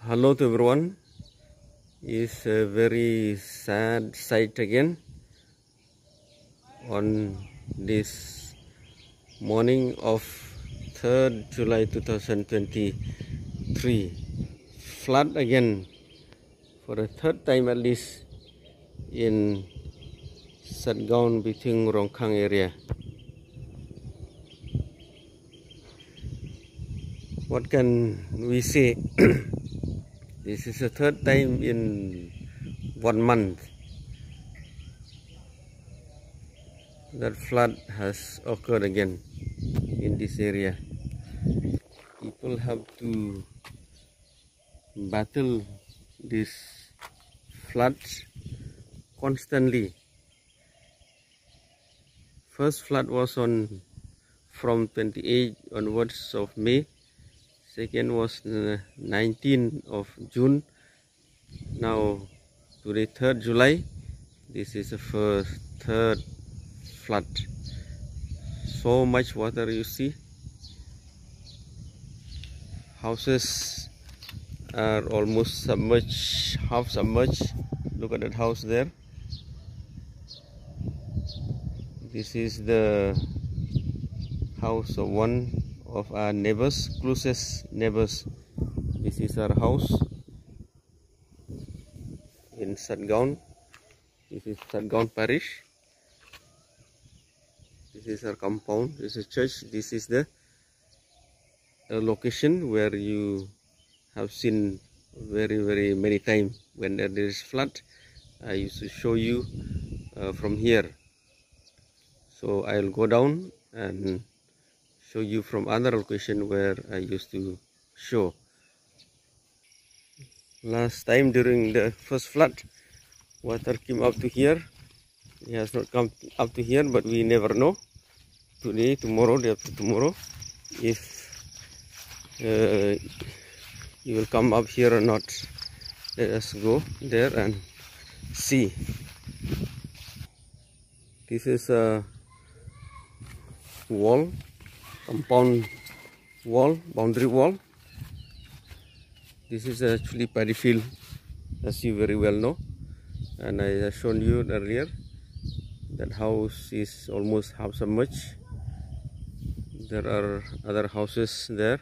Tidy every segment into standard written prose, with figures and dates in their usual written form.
Hello to everyone. It's a very sad sight again on this morning of 3rd July 2023. Flood again for a third time at least in Satgaon, Bithung, Rongkhang area. What can we say? This is the third time in 1 month that flood has occurred again in this area. People have to battle these floods constantly. First flood was from 28 onwards of May. Second was 19th of June. Now today 3rd July. This is the third flood. So much water you see. Houses are almost submerged, half submerged. Look at that house there. This is the house of one of our neighbors, closest neighbors. This is our house in Satgaon. This is Satgaon parish. This is our compound. This is church. This is the location where you have seen very many times when there is flood. I used to show you from here. So I will go down and show you from other location where I used to show. Last time during the first flood, water came up to here. It has not come up to here, but we never know. Today, tomorrow, day after tomorrow, if you will come up here or not. Let us go there and see. This is a wall. Compound wall, boundary wall. This is actually paddy field, as you very well know, and I have shown you earlier. That house is almost half submerged. There are other houses there.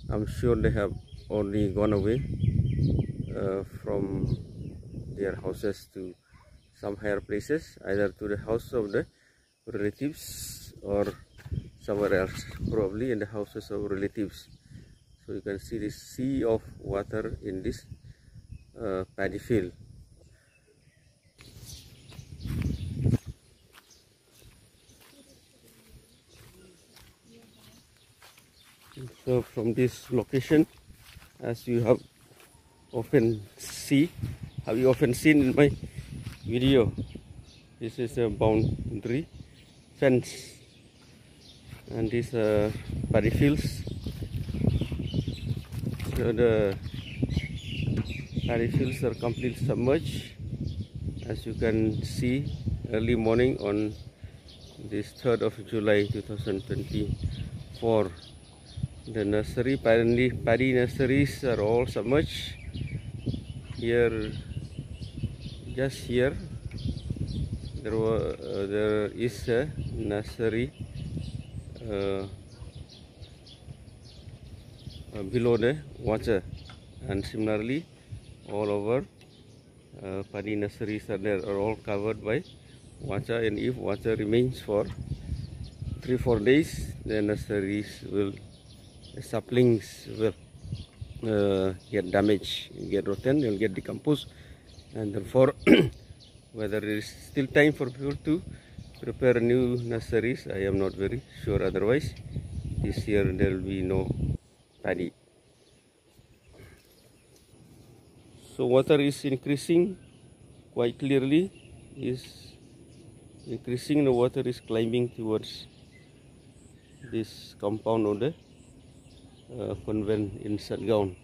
I'm sure they have already gone away from their houses to some higher places, either to the house of the relatives or somewhere else, probably in the houses of relatives. So you can see this sea of water in this paddy field. So from this location, as you have often seen in my video, this is a boundary fence, and these are paddy fields. So the paddy fields are completely submerged, as you can see early morning on this 3rd of July 2024. The nursery, paddy nurseries are all submerged. Here, just here, there is a nursery below the water, and similarly all over paddy nurseries are all covered by water, and if water remains for 3-4 days, the nurseries will, the saplings will get damaged, get rotten, they will get decomposed, and therefore whether it is still time for people to prepare new nurseries, I am not very sure. Otherwise, this year there will be no paddy. So water is increasing quite clearly. Is increasing. The water is climbing towards this compound of the convent in Satgaon.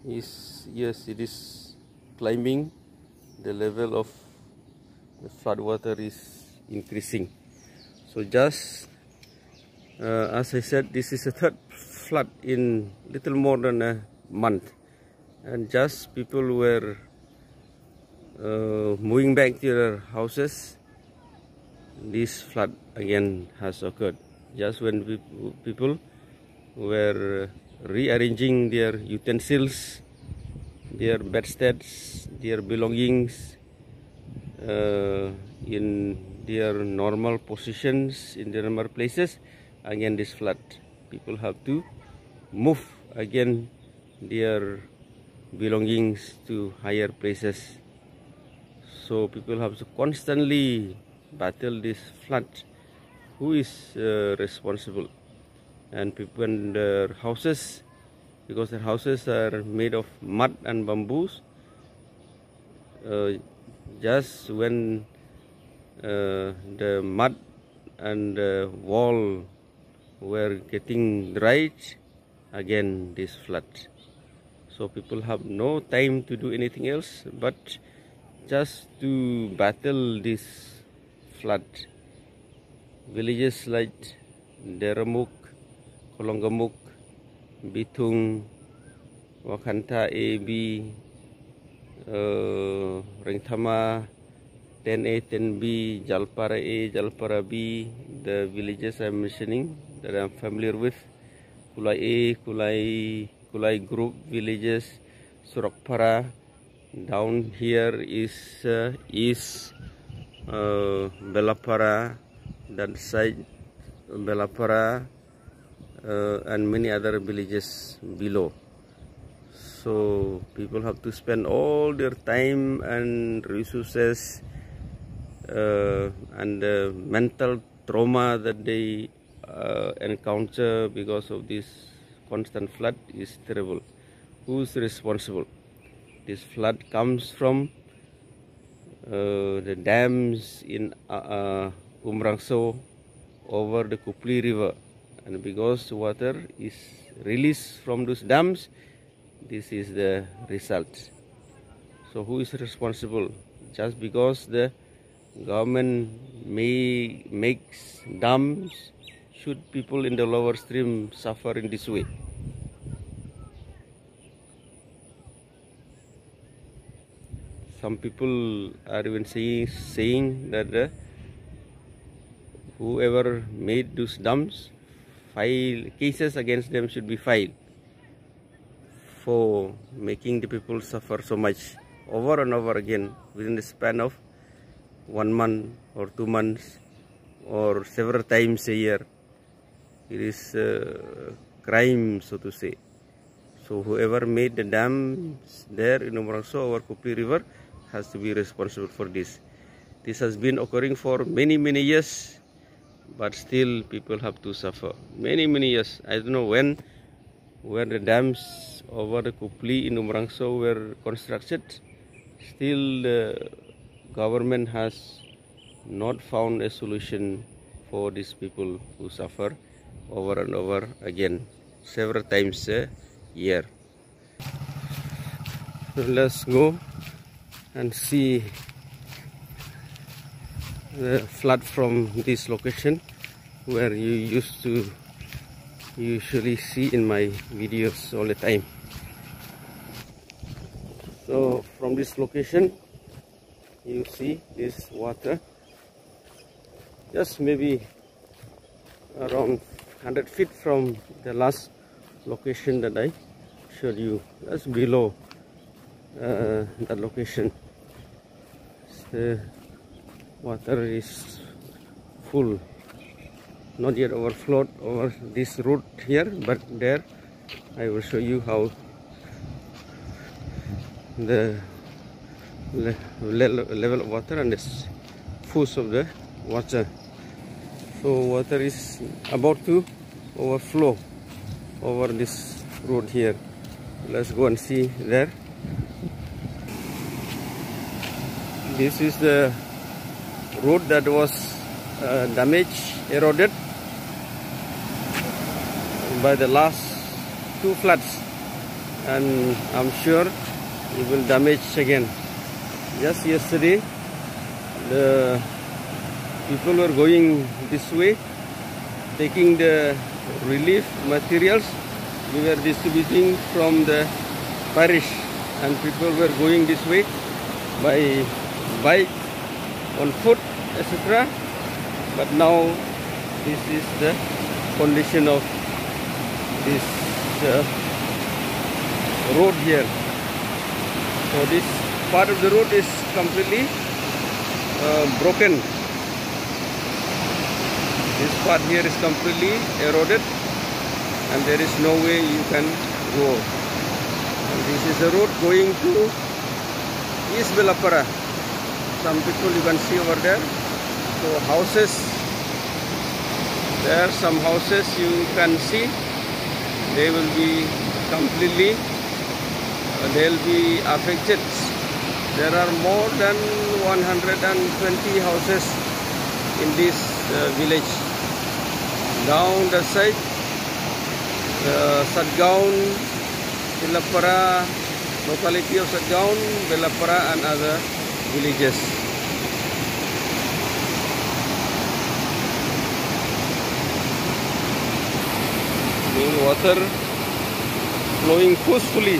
Yes, it is climbing. The level of the flood water is increasing. So just as I said, this is the third flood in little more than a month, and just people were moving back to their houses. This flood again has occurred. Just when people were rearranging their utensils, their bedsteads, their belongings in their normal positions, in their normal places, again this flood. People have to move again their belongings to higher places. So people have to constantly battle this flood. Who is responsible? And people in their houses, because their houses are made of mud and bamboos, just when the mud and the wall were getting dried, again this flood. So people have no time to do anything else but just to battle this flood. Villages like Deramuk, Kolonggamuk, Bithung, Wakanta A, B, Rengthama, 10A, 10B, Jalpara A, Jalpara B, the villages I'm mentioning that I'm familiar with, Kulai A, Kulai group villages, Surakpara. Down here is Belapara, that side Belapara, and many other villages below. So people have to spend all their time and resources and the mental trauma that they encounter because of this constant flood is terrible. Who's responsible? This flood comes from the dams in Umrangso over the Kupli River, and because water is released from those dams, this is the result. So who is responsible? Just because the government makes dams, should people in the lower stream suffer in this way? Some people are even saying that whoever made those dams, cases against them should be filed for making the people suffer so much over and over again within the span of 1 month or 2 months or several times a year. It is a crime, so to say. So whoever made the dams there in Umrangso over Kupli River has to be responsible for this. This has been occurring for many years, but still people have to suffer. Many years. I don't know when the dams over the Kupli in Umrangso were constructed. Still the government has not found a solution for these people who suffer over and over again, several times a year. So let's go and see the flood from this location where you usually see in my videos all the time. So from this location you see this water just maybe around 100 feet from the last location that I showed you. That's below that location. The water is full, not yet overflowed over this road here, but there I will show you how the level of water and the force of the water. So water is about to overflow over this road here. Let's go and see there. This is the road that was damaged, eroded by the last 2 floods, and I'm sure it will damage again. Just yesterday the people were going this way, taking the relief materials. We were distributing from the parish, and people were going this way by bike, on foot, etc. But now this is the condition of this road here. So this part of the road is completely broken. This part here is completely eroded, and there is no way you can go. And this is the road going to East Belapara. Some people you can see over there. So houses, there are some houses you can see. They will be completely, they'll be affected. There are more than 120 houses in this village. Down the side, Satgaon, Belapara, locality of Satgaon, Belapara and other villages. The water flowing forcefully.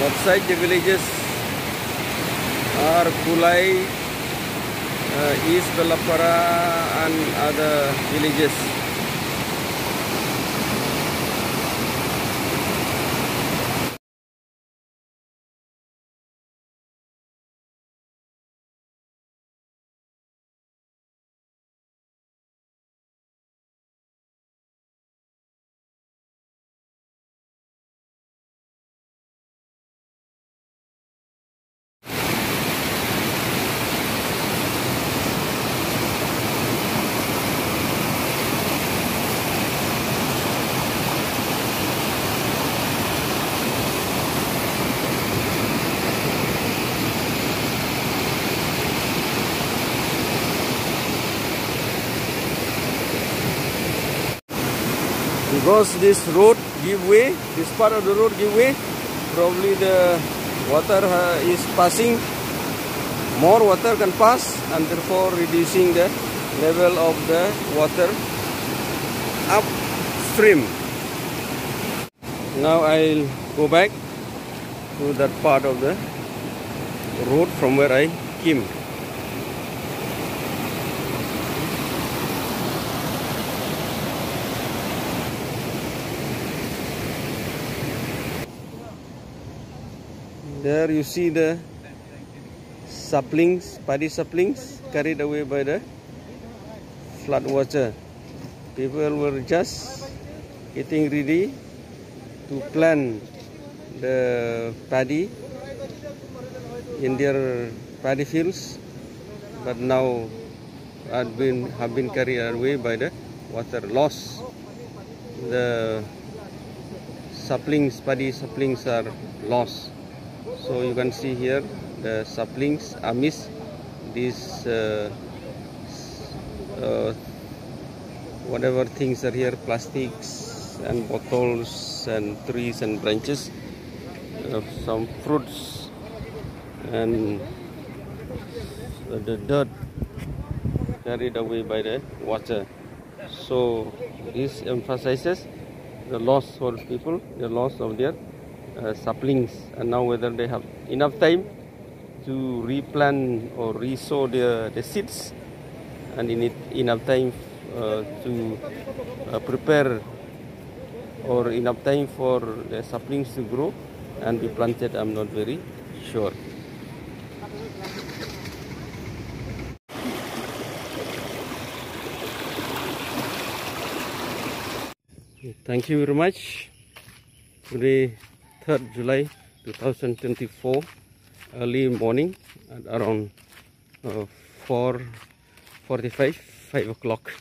Outside the villages are Kulai, East Belapara and other villages. Because this road give way, this part of the road give way, probably the water is passing, more water can pass, and therefore reducing the level of the water upstream. Now I'll go back to that part of the road from where I came. There you see the saplings, paddy saplings carried away by the flood water. People were just getting ready to plant the paddy in their paddy fields, but now have been carried away by the water. Lost. The saplings, paddy saplings are lost. So you can see here the saplings are missed. These whatever things are here, plastics and bottles and trees and branches, some fruits and the dirt carried away by the water. So this emphasizes the loss for people, the loss of their saplings, and now whether they have enough time to replant or resow the seeds, and enough time to prepare, or enough time for the saplings to grow and be planted, I'm not very sure. Thank you very much. Today 3rd July 2024, early morning at around 4:45, 5 o'clock.